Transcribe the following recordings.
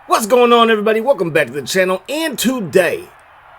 What's going on, everybody? Welcome back to the channel. And today,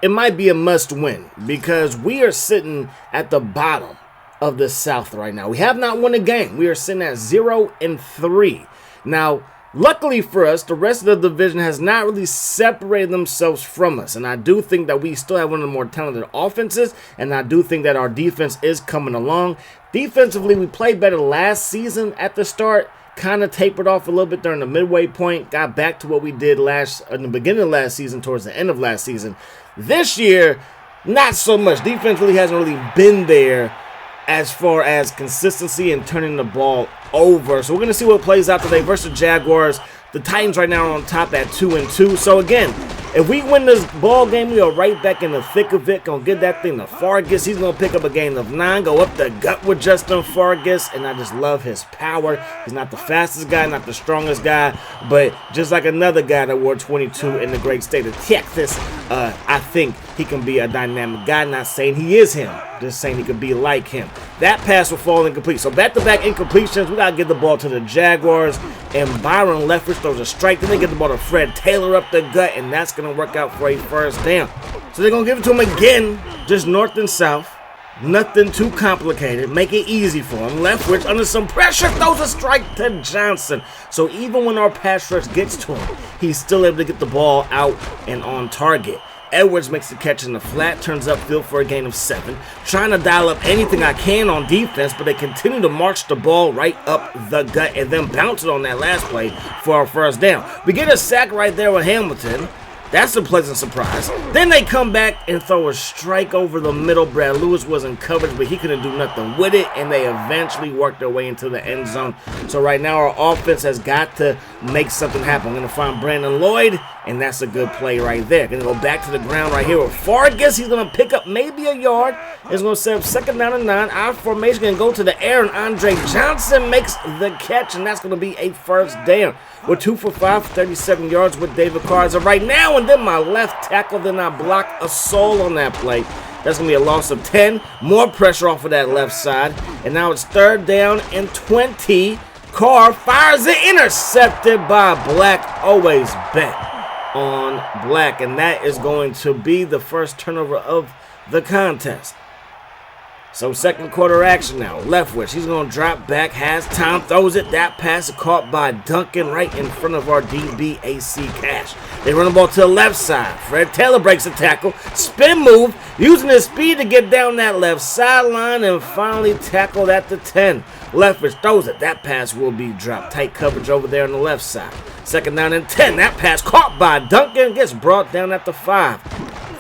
it might be a must win because we are sitting at the bottom of the South right now. We have not won a game. We are sitting at 0-3. Now, luckily for us, the rest of the division has not really separated themselves from us. And I do think that we still have one of the more talented offenses. And I do think that our defense is coming along. Defensively, we played better last season at the start. Kind of tapered off a little bit during the midway point. Got back to what we did in the beginning of last season, towards the end of last season. This year, not so much. Defense really hasn't really been there as far as consistency and turning the ball over. So we're going to see what plays out today versus Jaguars. The Titans right now are on top at 2-2. So again, if we win this ball game, we are right back in the thick of it. Gonna get that thing to Fargus. He's gonna pick up a gain of 9, go up the gut with Justin Fargus, and I just love his power. He's not the fastest guy, not the strongest guy, but just like another guy that wore 22 in the great state of Texas, I think he can be a dynamic guy. Not saying he is him, just saying he could be like him. That pass will fall incomplete. So back-to-back incompletions. We gotta get the ball to the Jaguars, and Byron Leftwich throws a strike. Then they get the ball to Fred Taylor up the gut, and that's gonna work out for a first down. So they're gonna give it to him again, just north and south. Nothing too complicated. Make it easy for him. Leftwich under some pressure throws a strike to Johnson. So even when our pass rush gets to him, he's still able to get the ball out and on target. Edwards makes the catch in the flat, turns upfield for a gain of 7. Trying to dial up anything I can on defense, but they continue to march the ball right up the gut and then bounce it on that last play for our first down. We get a sack right there with Hamilton. That's a pleasant surprise. Then they come back and throw a strike over the middle. Brad Lewis was in coverage, but he couldn't do nothing with it, and they eventually worked their way into the end zone. So right now our offense has got to make something happen. I'm going to find Brandon Lloyd, and that's a good play right there. Going to go back to the ground right here with Fargus. He's going to pick up maybe a yard. It's going to set up second down and 9. Our formation going to go to the air, and Andre Johnson makes the catch, and that's going to be a first down. We're 2 for 5, 37 yards with David Carr as of right now, and then my left tackle did not block a soul on that play. That's going to be a loss of 10. More pressure off of that left side, and now it's third down and 20. Carr fires it, intercepted by Black. Always bet on Black, and that is going to be the first turnover of the contest. So second quarter action now. Leftwich, he's going to drop back, has time, throws it. That pass is caught by Duncan right in front of our DB AC Cash. They run the ball to the left side. Fred Taylor breaks the tackle. Spin move, using his speed to get down that left sideline and finally tackled at the 10. Leftwich throws it. That pass will be dropped. Tight coverage over there on the left side. Second down and 10. That pass caught by Duncan gets brought down at the 5.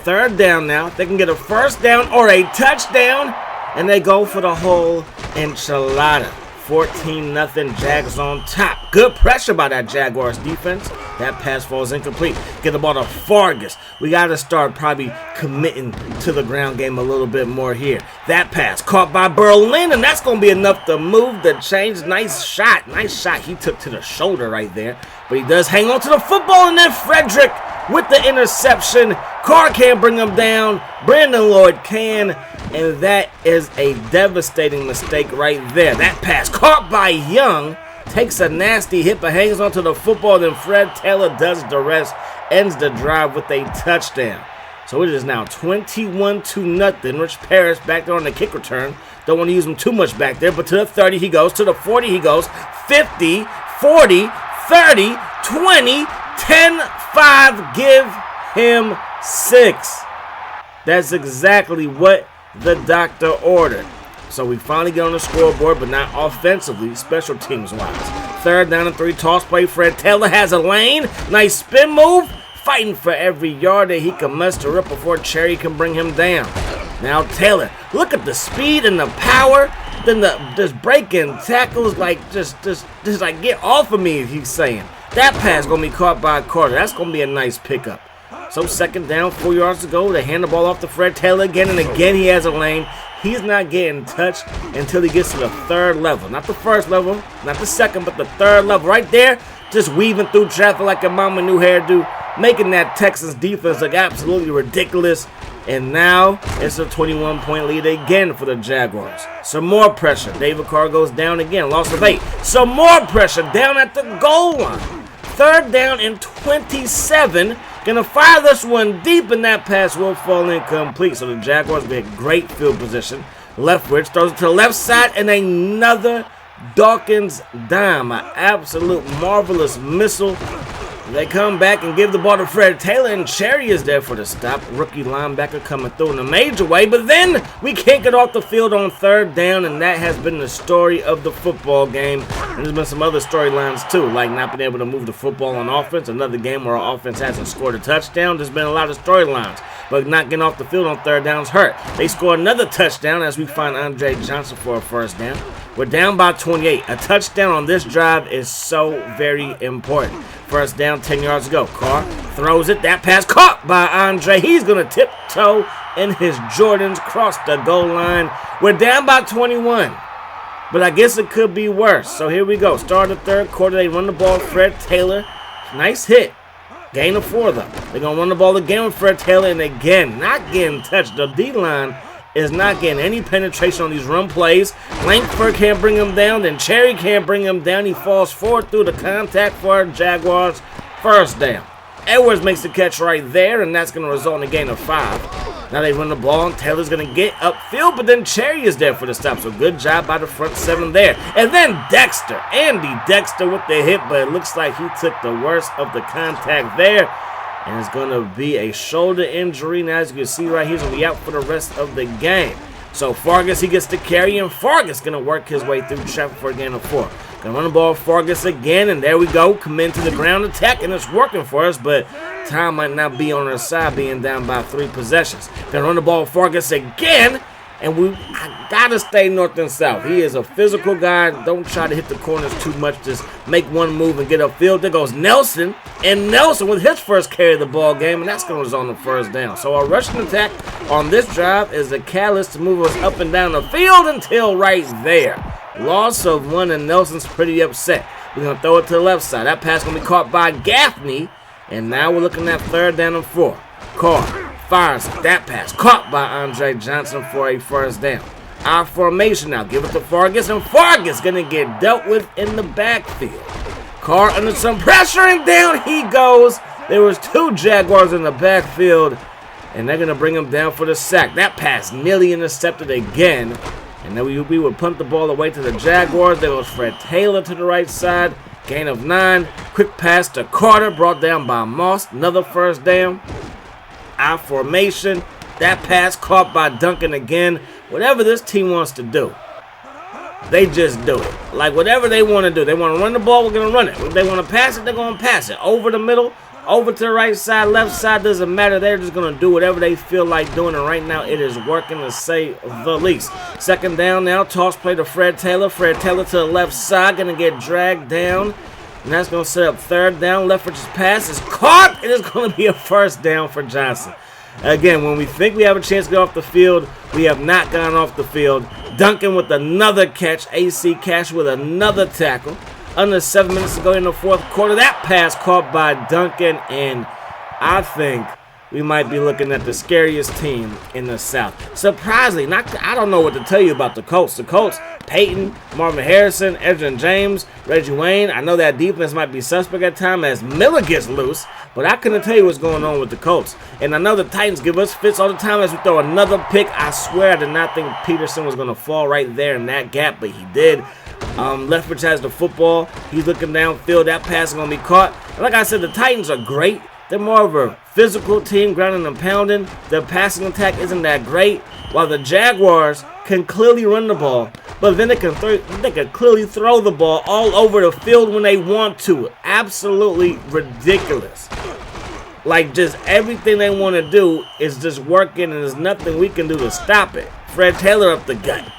Third down now. They can get a first down or a touchdown. And they go for the whole enchilada. 14-0 Jags on top. Good pressure by that Jaguars defense. That pass falls incomplete. Get the ball to Fargus. We got to start probably committing to the ground game a little bit more here. That pass caught by Berlin, and that's going to be enough to move the chains. Nice shot. Nice shot he took to the shoulder right there. But he does hang on to the football, and then Frederick with the interception. Carr can't bring him down. Brandon Lloyd can. And that is a devastating mistake right there. That pass caught by Young. Takes a nasty hit but hangs onto the football. Then Fred Taylor does the rest. Ends the drive with a touchdown. So it is now 21-0. Rich Parrish back there on the kick return. Don't want to use him too much back there. But to the 30 he goes. To the 40 he goes. 50, 40, 30, 20, 10, 5. Give him 6. That's exactly what the doctor ordered. So we finally get on the scoreboard, but not offensively, special teams wise. Third down and 3, toss play. Fred Taylor has a lane. Nice spin move. Fighting for every yard that he can muster up before Cherry can bring him down. Now Taylor, look at the speed and the power. Then this breaking tackles like just like get off of me, he's saying. That pass gonna be caught by Carter. That's gonna be a nice pickup. So second down, 4 yards to go. They hand the ball off to Fred Taylor again, and again he has a lane. He's not getting touched until he gets to the third level. Not the first level, not the second, but the third level. Right there, just weaving through traffic like a mama new hairdo, making that Texans defense look absolutely ridiculous. And now it's a 21-point lead again for the Jaguars. Some more pressure. David Carr goes down again. Loss of 8. Some more pressure down at the goal line. 3rd down and 27. Gonna fire this one deep, and that pass will fall incomplete. So the Jaguars get great field position. Leftwich throws it to the left side, and another Dawkins dime. An absolute marvelous missile. They come back and give the ball to Fred Taylor, and Cherry is there for the stop. Rookie linebacker coming through in a major way, but then we can't get off the field on 3rd down, and that has been the story of the football game. And there's been some other storylines too, like not being able to move the football on offense. Another game where our offense hasn't scored a touchdown. There's been a lot of storylines, but not getting off the field on 3rd down's hurt. They score another touchdown as we find Andre Johnson for a 1st down. We're down by 28. A touchdown on this drive is so very important. 1st down, 10 yards to go. Carr throws it. That pass caught by Andre. He's going to tiptoe in his Jordans, cross the goal line. We're down by 21. But I guess it could be worse. So here we go. Start of the 3rd quarter. They run the ball. Fred Taylor. Nice hit. Gain of 4, though. They're going to run the ball again with Fred Taylor. And again, not getting touched. The D-line is not getting any penetration on these run plays. Langford can't bring him down. Then Cherry can't bring him down. He falls forward through the contact for our Jaguars. 1st down. Edwards makes the catch right there, and that's going to result in a gain of 5. Now they run the ball, and Taylor's going to get upfield, but then Cherry is there for the stop. So good job by the front 7 there. And then Dexter, Andy Dexter with the hit, but it looks like he took the worst of the contact there. And it's going to be a shoulder injury. Now, as you can see right here, he's going to be out for the rest of the game. So Fargus, he gets the carry, and Fargus going to work his way through traffic for a gain of 4. Going to run the ball, Fargus again, and there we go. Come into the ground attack, and it's working for us, but time might not be on our side, being down by 3 possessions. Going to run the ball, Fargus again, and I got to stay north and south. He is a physical guy. Don't try to hit the corners too much. Just make one move and get upfield. There goes Nelson, and Nelson with his first carry of the ball game, and that's going to result in the 1st down. So our rushing attack on this drive is the catalyst to move us up and down the field until right there. Loss of 1, and Nelson's pretty upset. We're going to throw it to the left side. That pass going to be caught by Gaffney, and now we're looking at 3rd down and 4. Carr fires that pass, caught by Andre Johnson for a 1st down. Our formation now, give it to Fargus, and Fargus going to get dealt with in the backfield. Carr under some pressure, and down he goes. There was 2 Jaguars in the backfield, and they're going to bring him down for the sack. That pass nearly intercepted again, and then we would punt the ball away to the Jaguars. There was Fred Taylor to the right side, gain of 9. Quick pass to Carter, brought down by Moss, another 1st down. Our formation, that pass caught by Duncan again. Whatever this team wants to do, they just do it. Like whatever they want to do. They want to run the ball, we're going to run it. If they want to pass it, they're going to pass it. Over the middle, over to the right side, left side, doesn't matter. They're just going to do whatever they feel like doing. And right now, it is working to say the least. 2nd down now, toss play to Fred Taylor. Fred Taylor to the left side, going to get dragged down. And that's going to set up 3rd down. Leftwich's pass is caught. It is going to be a 1st down for Johnson. Again, when we think we have a chance to get off the field, we have not gone off the field. Duncan with another catch. AC Cash with another tackle. Under 7 minutes to go in the 4th quarter. That pass caught by Duncan, and I think we might be looking at the scariest team in the South. Surprisingly, I don't know what to tell you about the Colts. The Colts, Peyton, Marvin Harrison, Edgerrin James, Reggie Wayne. I know that defense might be suspect at times as Miller gets loose, but I couldn't tell you what's going on with the Colts. And I know the Titans give us fits all the time as we throw another pick. I swear I did not think Peterson was going to fall right there in that gap, but he did. Leftwich has the football. He's looking downfield. That pass is going to be caught. And like I said, the Titans are great. They're more of a physical team, grounding and pounding. Their passing attack isn't that great, while the Jaguars can clearly run the ball, but then they can clearly throw the ball all over the field when they want to. Absolutely ridiculous. Like, just everything they want to do is just working, and there's nothing we can do to stop it. Fred Taylor up the gut.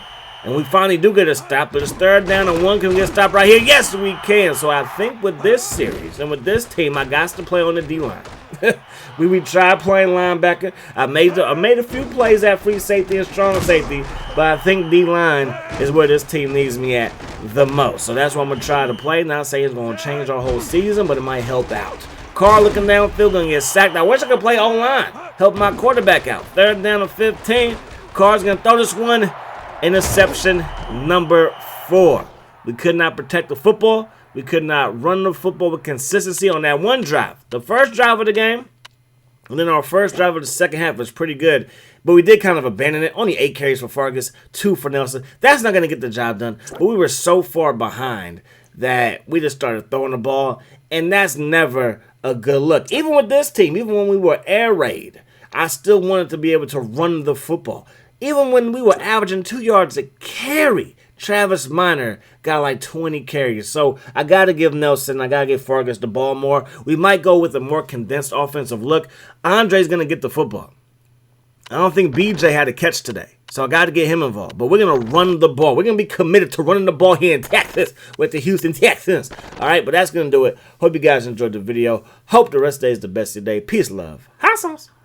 And we finally do get a stop, but it's 3rd down and 1. Can we get a stop right here? Yes, we can. So I think with this series and with this team, I got to play on the D-line. we tried playing linebacker. I made a few plays at free safety and strong safety, but I think D-line is where this team needs me at the most. So that's what I'm going to try to play. Not saying it's going to change our whole season, but it might help out. Carr looking downfield, going to get sacked. I wish I could play O-line. Help my quarterback out. 3rd down and 15. Carr's going to throw this one. Interception number 4. We could not protect the football. We could not run the football with consistency on that one drive. The first drive of the game, and then our first drive of the second half was pretty good. But we did kind of abandon it. Only 8 carries for Fargus, 2 for Nelson. That's not going to get the job done. But we were so far behind that we just started throwing the ball. And that's never a good look. Even with this team, even when we were air raid, I still wanted to be able to run the football. Even when we were averaging 2 yards a carry, Travis Minor got like 20 carries. So I got to give Nelson, I got to give Fargus the ball more. We might go with a more condensed offensive look. Andre's going to get the football. I don't think BJ had a catch today. So I got to get him involved. But we're going to run the ball. We're going to be committed to running the ball here in Texas with the Houston Texans. All right, but that's going to do it. Hope you guys enjoyed the video. Hope the rest of the day is the best of your day. Peace, love. Hot sauce.